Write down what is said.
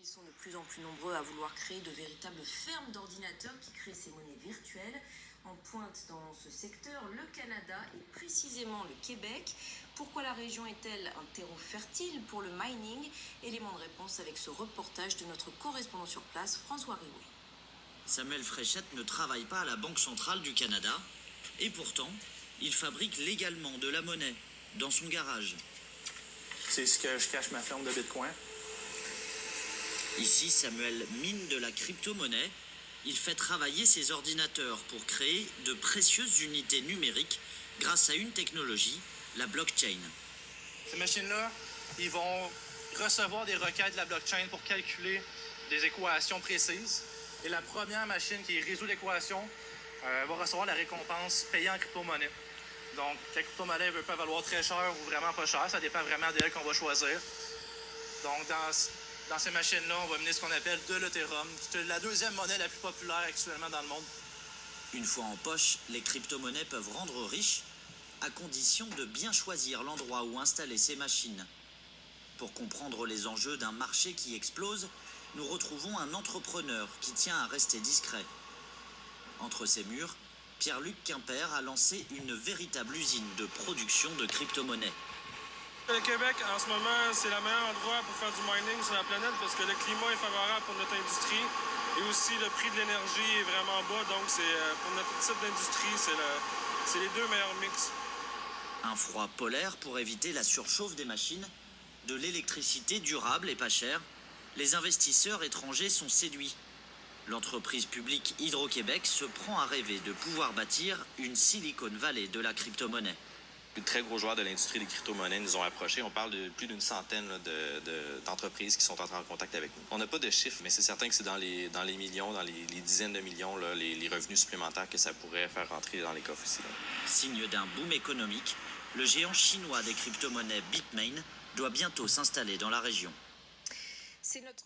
sont de plus en plus nombreux à vouloir créer de véritables fermes d'ordinateurs qui créent ces monnaies virtuelles. En pointe dans ce secteur, le Canada et précisément le Québec. Pourquoi la région est-elle un terreau fertile pour le mining? Élément de réponse avec ce reportage de notre correspondant sur place, François Riouet. Samuel Fréchette ne travaille pas à la Banque centrale du Canada et pourtant, il fabrique légalement de la monnaie dans son garage. C'est ce que je cache ma ferme de Bitcoin. Ici, Samuel mine de la crypto-monnaie. Il fait travailler ses ordinateurs pour créer de précieuses unités numériques grâce à une technologie, la blockchain. Ces machines-là, ils vont recevoir des requêtes de la blockchain pour calculer des équations précises. Et la première machine qui résout l'équation va recevoir la récompense payée en crypto-monnaie. Donc, la crypto-monnaie peut valoir très cher ou vraiment pas cher. Ça dépend vraiment d'elle qu'on va choisir. Donc, dans ces machines-là, on va mener ce qu'on appelle de l'Ethereum, qui est la deuxième monnaie la plus populaire actuellement dans le monde. Une fois en poche, les crypto-monnaies peuvent rendre riches à condition de bien choisir l'endroit où installer ces machines. Pour comprendre les enjeux d'un marché qui explose, nous retrouvons un entrepreneur qui tient à rester discret. Entre ces murs, Pierre-Luc Quimper a lancé une véritable usine de production de crypto-monnaies. Le Québec, en ce moment, c'est le meilleur endroit pour faire du mining sur la planète parce que le climat est favorable pour notre industrie et aussi le prix de l'énergie est vraiment bas. Donc, pour notre type d'industrie, c'est les deux meilleurs mix. Un froid polaire pour éviter la surchauffe des machines, de l'électricité durable et pas chère. Les investisseurs étrangers sont séduits. L'entreprise publique Hydro-Québec se prend à rêver de pouvoir bâtir une Silicon Valley de la crypto-monnaie. De très gros joueurs de l'industrie des crypto-monnaies nous ont approchés. On parle de plus d'une centaine d'entreprises qui sont entrées en contact avec nous. On n'a pas de chiffres, mais c'est certain que c'est dans les millions, dans les dizaines de millions, là, les revenus supplémentaires que ça pourrait faire rentrer dans les coffres ici. Là. Signe d'un boom économique, le géant chinois des crypto-monnaies Bitmain doit bientôt s'installer dans la région. C'est notre